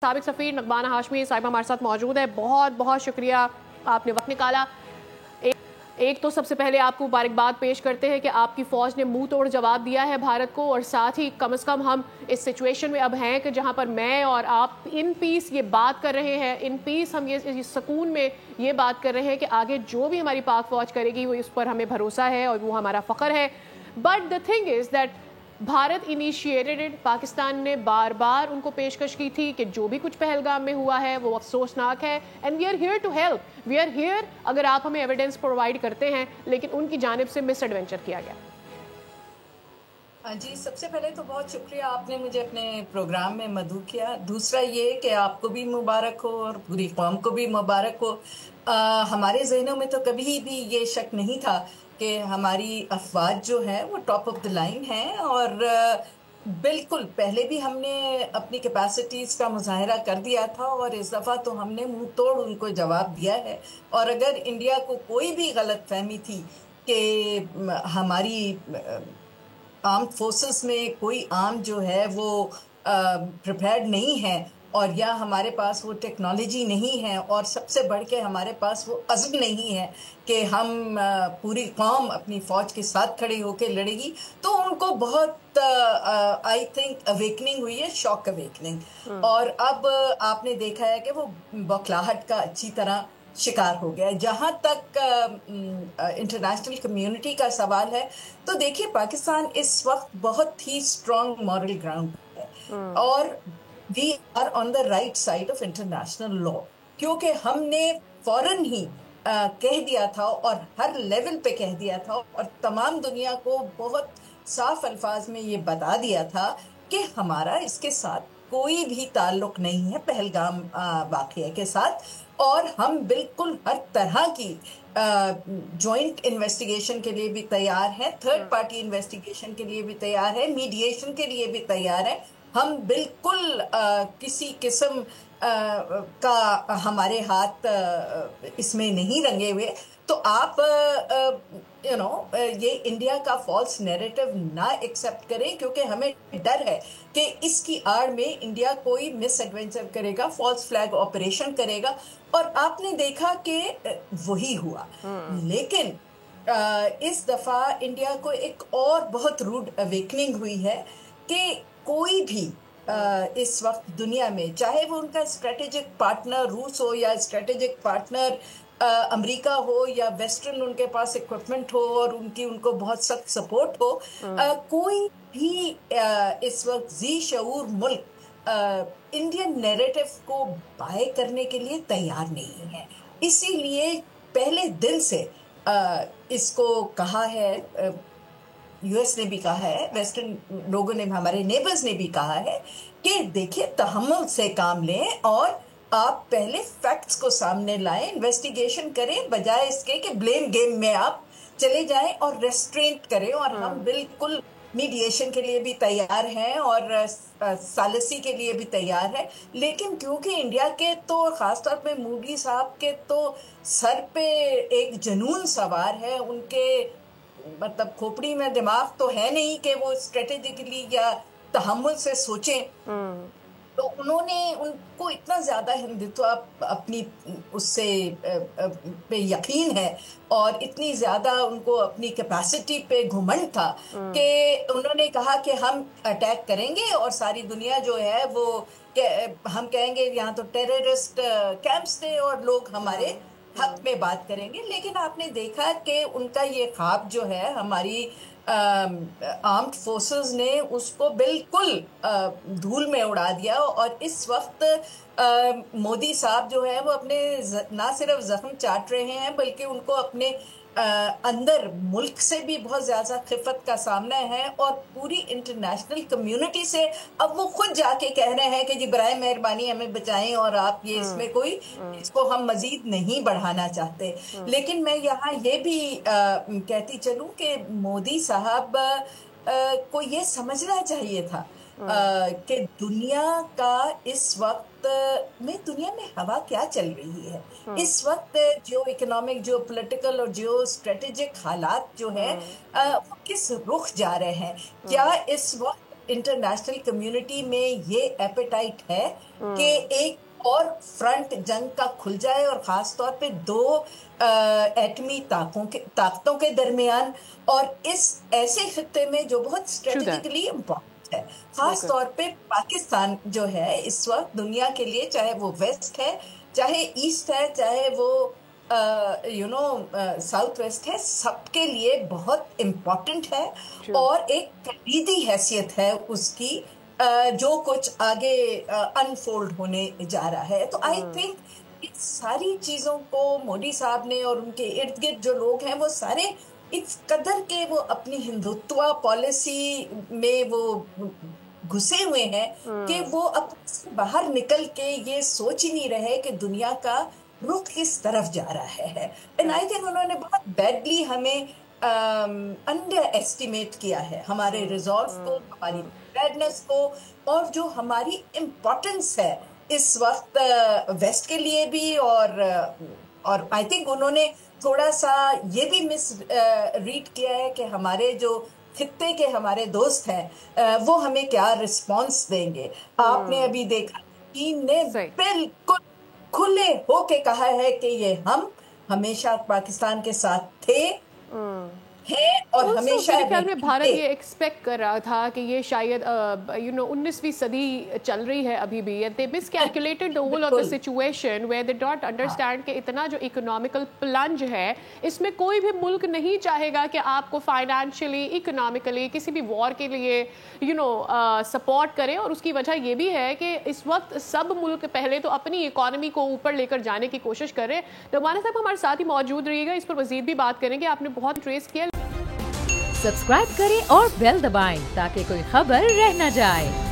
साबिक सफ़ीर नगबाना हाशमी साहिबा हमारे साथ मौजूद है। बहुत बहुत शुक्रिया, आपने वक्त निकाला। एक तो सबसे पहले आपको मुबारकबाद पेश करते हैं कि आपकी फ़ौज ने मुंह तोड़ जवाब दिया है भारत को, और साथ ही कम से कम हम इस सिचुएशन में अब हैं कि जहां पर मैं और आप इन पीस ये बात कर रहे हैं, इन पीस हम ये सुकून में ये बात कर रहे हैं कि आगे जो भी हमारी पाक फ़ौज करेगी वो उस पर हमें भरोसा है और वो हमारा फ़ख्र है। But the thing is that Bharat initiated, Pakistan ने बार बार उनको पेशकश की थी कि जो भी कुछ पहलगाम में हुआ है वो अफसोसनाक है, and we are here to help, we are here अगर आप हमें एविडेंस प्रोवाइड करते हैं, लेकिन उनकी जानिब से मिस एडवेंचर किया गया। जी, सबसे पहले तो बहुत शुक्रिया, आपने मुझे अपने प्रोग्राम में मदऊ किया। दूसरा ये कि आपको भी मुबारक हो और पूरी कौम को भी मुबारक हो। हमारे जहनों में तो कभी भी ये शक नहीं था कि हमारी अफवाज जो है वो टॉप ऑफ द लाइन है, और बिल्कुल पहले भी हमने अपनी कैपेसिटीज़ का मुजाहरा कर दिया था, और इस दफ़ा तो हमने मुंह तोड़ उनको जवाब दिया है। और अगर इंडिया को कोई भी गलत फहमी थी कि हमारी आर्म्ड फोर्सेस में कोई आर्म जो है वो प्रिपेयर्ड नहीं है, और या हमारे पास वो टेक्नोलॉजी नहीं है, और सबसे बढ़ के हमारे पास वो अज़्म नहीं है कि हम पूरी कौम अपनी फ़ौज के साथ खड़े होकर लड़ेगी, तो उनको बहुत आई थिंक अवेकनिंग हुई है, शॉक अवेकनिंग। और अब आपने देखा है कि वो बौखलाहट का अच्छी तरह शिकार हो गया है। जहाँ तक इंटरनेशनल कम्युनिटी का सवाल है, तो देखिए पाकिस्तान इस वक्त बहुत ही स्ट्रॉन्ग मॉरल ग्राउंड है, और we are on the right side of international law, क्योंकि हमने फौरन ही कह दिया था, और हर लेवल पे कह दिया था, और तमाम दुनिया को बहुत साफ अल्फाज में ये बता दिया था कि हमारा इसके साथ कोई भी ताल्लुक नहीं है पहलगाम वाक़या के साथ, और हम बिल्कुल हर तरह की जॉइंट इन्वेस्टिगेशन के लिए भी तैयार हैं, थर्ड पार्टी इन्वेस्टिगेशन के लिए भी तैयार है, मीडिएशन के लिए भी तैयार है। हम बिल्कुल किसी किस्म का हमारे हाथ इसमें नहीं रंगे हुए। तो आप ये इंडिया का फॉल्स नैरेटिव ना एक्सेप्ट करें, क्योंकि हमें डर है कि इसकी आड़ में इंडिया कोई मिस एडवेंचर करेगा, फॉल्स फ्लैग ऑपरेशन करेगा, और आपने देखा कि वही हुआ। लेकिन इस दफा इंडिया को एक और बहुत रूड अवेकनिंग हुई है कि कोई भी इस वक्त दुनिया में, चाहे वो उनका स्ट्रेटेजिक पार्टनर रूस हो या स्ट्रेटेजिक पार्टनर अमेरिका हो या वेस्टर्न उनके पास इक्विपमेंट हो और उनको बहुत सख्त सपोर्ट हो, कोई भी इस वक्त जी शऊर मुल्क इंडियन नैरेटिव को बाय करने के लिए तैयार नहीं है। इसीलिए पहले दिन से इसको कहा है, यूएस ने भी कहा है, वेस्टर्न लोगों ने, हमारे नेबर्स ने भी कहा है कि देखिए तहम्मुल से काम लें, और आप पहले फैक्ट्स को सामने लाएं, इन्वेस्टिगेशन करें, बजाय इसके कि ब्लेम गेम में आप चले जाएं, और रेस्ट्रेंट करें। और हम बिल्कुल मीडिएशन के लिए भी तैयार हैं, और सालिसी के लिए भी तैयार है। लेकिन क्योंकि इंडिया के तो खासतौर पे मोदी साहब के तो सर पे एक जुनून सवार है, उनके मतलब खोपड़ी में दिमाग तो है नहीं कि वो स्ट्रेटेजिकली या तहम्मुल से सोचें। तो उनको इतना ज्यादा हिंदुत्व अपनी उससे पे यकीन है, और इतनी ज्यादा उनको अपनी कैपेसिटी पे घुमंड था कि उन्होंने कहा कि हम अटैक करेंगे, और सारी दुनिया जो है वो हम कहेंगे यहाँ तो टेररिस्ट कैंप्स थे और लोग हमारे हक में बात करेंगे। लेकिन आपने देखा कि उनका ये ख्वाब जो है, हमारी आर्म्ड फोर्सेस ने उसको बिल्कुल धूल में उड़ा दिया। और इस वक्त मोदी साहब जो है वो अपने ना सिर्फ जख्म चाट रहे हैं, बल्कि उनको अपने अंदर मुल्क से भी बहुत ज्यादा खिफत का सामना है, और पूरी इंटरनेशनल कम्युनिटी से अब वो खुद जाके कह रहे हैं कि जी बराए मेहरबानी हमें बचाएं, और आप ये इसमें कोई, इसको हम मजीद नहीं बढ़ाना चाहते। लेकिन मैं यहाँ ये भी कहती चलूं कि मोदी साहब को ये समझना चाहिए था कि दुनिया का इस वक्त में, दुनिया में हवा क्या चल रही है इस वक्त, जियो इकोनॉमिक, जियो पॉलिटिकल और जियो स्ट्रेटेजिक हालात जो है वो किस रुख जा रहे हैं। क्या इस वक्त इंटरनेशनल कम्युनिटी में ये एपेटाइट है कि एक और फ्रंट जंग का खुल जाए, और खास तौर पे दो एटमी ताकतों के दरमियान, और इस ऐसे खित्ते में जो बहुत स्ट्रेटेजिकली इम्पोर्टेंट है। खास तौर पे पाकिस्तान जो है इस वक्त दुनिया के लिए, चाहे वो वेस्ट है, चाहे ईस्ट है, चाहे वो साउथ वेस्ट है, सबके लिए बहुत इम्पोर्टेंट है और एक कलीदी हैसियत है उसकी, जो कुछ आगे अनफोल्ड होने जा रहा है। तो आई थिंक इन सारी चीज़ों को मोदी साहब ने और उनके इर्द गिर्द जो लोग हैं वो सारे इस कदर के वो अपनी हिंदुत्व पॉलिसी में वो घुसे हुए हैं कि वो अब बाहर निकल के ये सोच ही नहीं रहे कि दुनिया का रुख किस तरफ जा रहा है। एंड आई थिंक उन्होंने बहुत बैडली हमें अंडर एस्टिमेट किया है, हमारे रिजॉल्व को, हमारी प्रिपेयर्डनेस को, और जो हमारी इम्पोर्टेंस है इस वक्त वेस्ट के लिए भी। और आई थिंक उन्होंने थोड़ा सा ये भी मिस रीड किया है कि हमारे जो खित्ते के हमारे दोस्त हैं वो हमें क्या रिस्पॉन्स देंगे। आपने अभी देखा चीन ने बिल्कुल खुले होके कहा है कि ये हम हमेशा पाकिस्तान के साथ थे, है और हमेशा। मेरे ख्याल में भारत ये एक्सपेक्ट कर रहा था कि ये शायद 19वीं सदी चल रही है अभी भी, they miscalculated the whole of the situation where they don't understand कि इतना जो इकोनॉमिकल प्लंज है इसमें कोई भी मुल्क नहीं चाहेगा कि आपको फाइनेंशियली, इकोनॉमिकली किसी भी वॉर के लिए सपोर्ट करे। और उसकी वजह ये भी है कि इस वक्त सब मुल्क पहले तो अपनी इकोनॉमी को ऊपर लेकर जाने की कोशिश कर रहे हैं। नगमाना साहब हमारे साथ ही मौजूद रहिएगा, इस पर मजीद भी बात करेंगे। आपने बहुत ट्रेस किया। सब्सक्राइब करें और बेल दबाएं ताकि कोई खबर रह न जाए।